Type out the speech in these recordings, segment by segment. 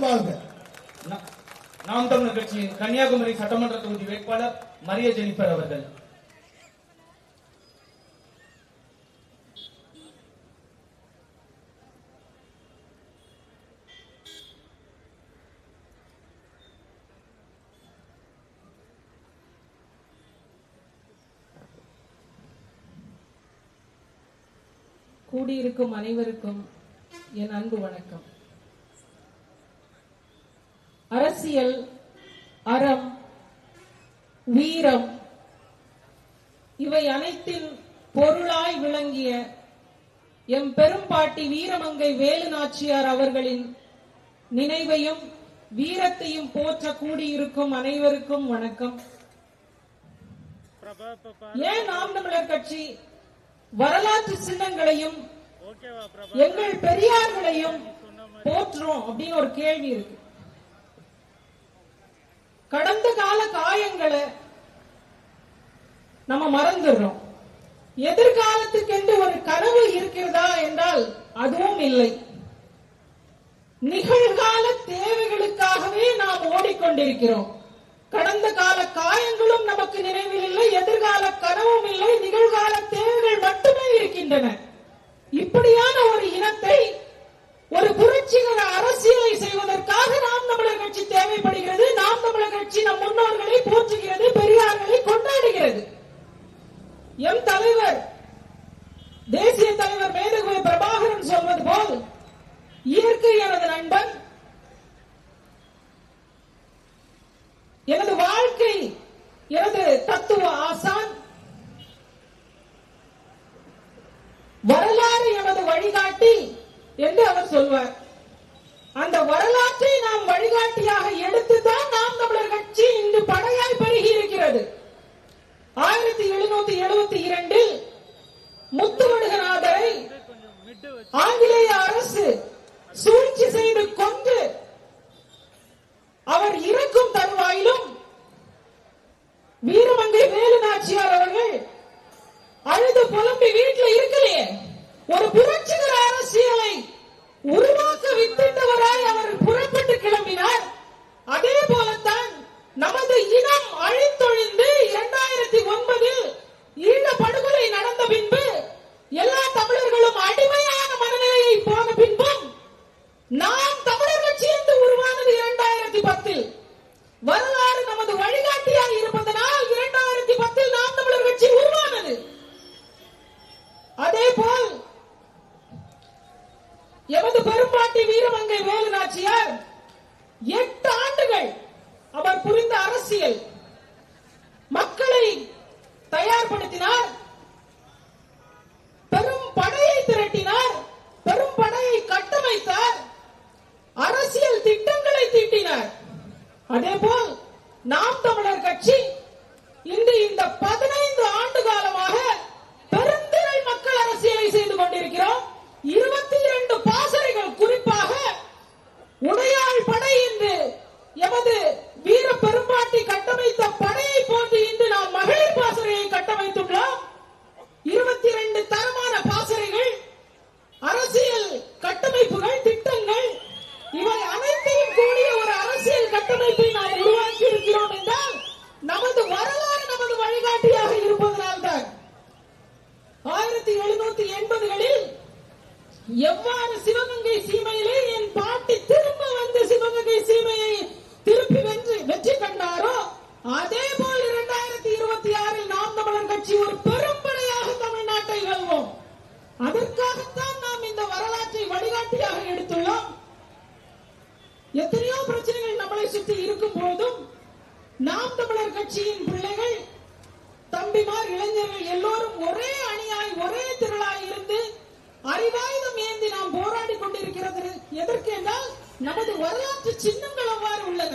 வாழ்க. நாம் தமிழர் கட்சியின் கன்னியாகுமரி சட்டமன்ற தொகுதி வேட்பாளர் மரிய ஜெனிஃபர் அவர்கள். கூடியிருக்கும் அனைவருக்கும் என் அன்பு வணக்கம். அரசியல், அறம், வீரம் இவை அனைத்தின் பொருளாய் விளங்கிய எம் பெரும்பாட்டி வீரமங்கை வேலு நாச்சியார் அவர்களின் நினைவையும் வீரத்தையும் போற்ற கூடியிருக்கும் அனைவருக்கும் வணக்கம். ஏன் நாம் தமிழர் கட்சி வரலாற்று சின்னங்களையும் எங்கள் பெரியார்களையும் போற்றுறோம் அப்படின்னு ஒரு கேள்வி இருக்கு. கடந்த கால காயங்களை நம்ம மறந்துடுறோம். எதிர்காலத்துக்கு என்று ஒரு கனவு இருக்கிறதா என்றால் அதுவும் இல்லை. நிகழ்கால தேவைகளுக்காகவே நாம் ஓடிக்கொண்டிருக்கிறோம். கடந்த கால காயங்களும் நமக்கு நினைவில் இல்லை, எதிர்கால கனவும் இல்லை, நிகழ்கால தேவைகள் மட்டுமே இருக்கின்றன. இப்படியான ஒரு இனத்தை ஒரு புரட்சிகர அரசியலை செய்வதற்காக நாம் தமிழர் கட்சி தேவைப்படுகிறது. நாம் தமிழர் கட்சி நம் முன்னோர்களை போற்றுகிறது, பெரியார்களை கொண்டாடுகிறது. எம் தலைவர், தேசிய தலைவர் மேதகு பிரபாகரன் சொல்வது போல், இயற்கை எனது நண்பன், எனது வாழ்க்கை எனது தத்துவ ஆசான், வரலாறு எனது வழிகாட்டி என்று அவர் சொல்வார். அந்த வரலாற்றை நாம் வழிகாட்டியாக எடுத்துதான் நாம் தமிழர் கட்சி இன்று படையாய் பெருகி இருக்கிறது. 1772 முத்துவடுகநாதரை ஆங்கிலேய அரசு சூழ்ச்சி செய்து கொண்டு அவர் இறக்கும் தருவாயிலும் வீரமங்கை வேலு நாச்சியார் அவர்கள் அழுது புலம்பி வீட்டில் இருக்கலையே. ஒரு புரட்சிகர அரசியலை உருவாக்க வித்திட்டவராய் அவர் புறப்பட்டு கிளம்பினார். அதே போலத்தான் நமது இனம் அழித்தொழிந்து 2009 ஈழ படுகொலை நடந்த பின்பு எல்லா தமிழர்களும் அடிமையான மனநிலையை போன பின்பும் நாம் தமிழர் கட்சி என்று உருவானது 2010. வரலாறு நமது வழிகாட்டியாக இருப்பதனால் 2010 நாம் தமிழர் கட்சி உருவானது. அதே போல் எமது பெரும்பாட்டி வீரமங்கை வேலு நாச்சியார் 8 ஆண்டுகள் அவர் புரிந்த அரசியல், மக்களை தயார்படுத்தினார், பெரும் படையை திரட்டினார், பெரும் படையை கட்டமைத்தார், அரசியல் திட்டங்களை தீட்டினார். அதேபோல் நாம் தமிழர் கட்சி இன்று இந்த 15 ஆண்டு காலமாக பெருந்திரள் மக்கள் அரசியலை செய்து கொண்டிருக்கிறோம். 22 பாசறைகள், குறிப்பாக உடையாள் படை என்று எமது வீர பெரும்பாட்டி கட்டமைத்த படையை போன்று இன்று நாம் மகளிர் பாசறையை கட்டமைத்துள்ளோம். 22 தரமான பாசறைகள், அரசியல் கட்டமைப்புகள், திட்டங்கள், இவை அனைத்தையும் கூடிய ஒரு அரசியல் கட்டமைப்பை நாம் உருவாக்கி இருக்கிறோம் என்றால் நமது வரலாறு நமது வழிகாட்டியாக இருப்பதனால்தான். 1780களில் எவ்வாறு சிவகங்கை சீமையிலே என் பாட்டி திரும்ப வந்து சிவகங்கை சீமையை திருப்பி வெற்றி கண்டாரோ, அதே போல் 2026 நாம் தமிழர் கட்சி ஒரு பெரும்படையாக தமிழ்நாட்டை வெல்வோம். அதற்காகத்தான் நாம் இந்த வரலாற்றை வழிகாட்டியாக எடுத்துள்ளோம். எத்தனையோ பிரச்சனைகள் நம்மளை சுற்றி இருக்கும் போதும் நாம் தமிழர் கட்சியின் பிள்ளைகள், தம்பிமார், இளைஞர்கள் எல்லோரும் ஒரே அணியாய் ஒரே திரளாய் இருந்து அறிவாயுதம் ஏந்தி நாம் போராடி கொண்டிருக்கிறது. எதற்கு என்றால் நமது வரலாற்று சின்னங்கள் அவ்வாறு உள்ளன.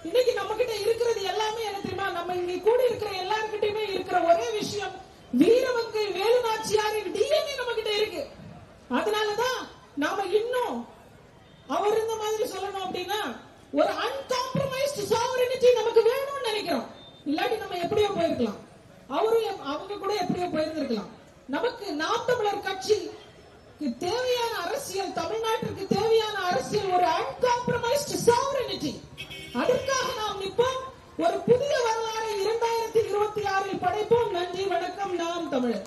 இன்னைக்கு நம்ம கிட்ட இருக்கிறது எல்லாமே என்ன தெரியுமா? நம்ம இங்க கூடி இருக்கிற எல்லாருக்கிட்டையுமே இருக்கிற ஒரே விஷயம், வீரமங்கை வேலு நாச்சியாரின் டிஎன்ஏ நம்ம கிட்ட இருக்கு. அதனாலதான் நாம இன்னும் அவர் இந்த மாதிரி சொல்லணும் அப்படின்னா ஒரு அன்காம்ப்ரமைஸ்டு சாவரினிட்டி நமக்கு வேணும்னு நினைக்கிறோம். இல்லாட்டி நம்ம எப்படியோ போயிருக்கலாம், அவரும் அவங்க கூட எப்படியோ போயிருந்திருக்கலாம். நமக்கு நாம் தமிழர் கட்சி தேவையான அரசியல், தமிழ்நாட்டிற்கு தேவையான அரசியல் ஒரு அன்காம்ப்ரமைஸ்டு வணக்கம். நாம் தமிழர்.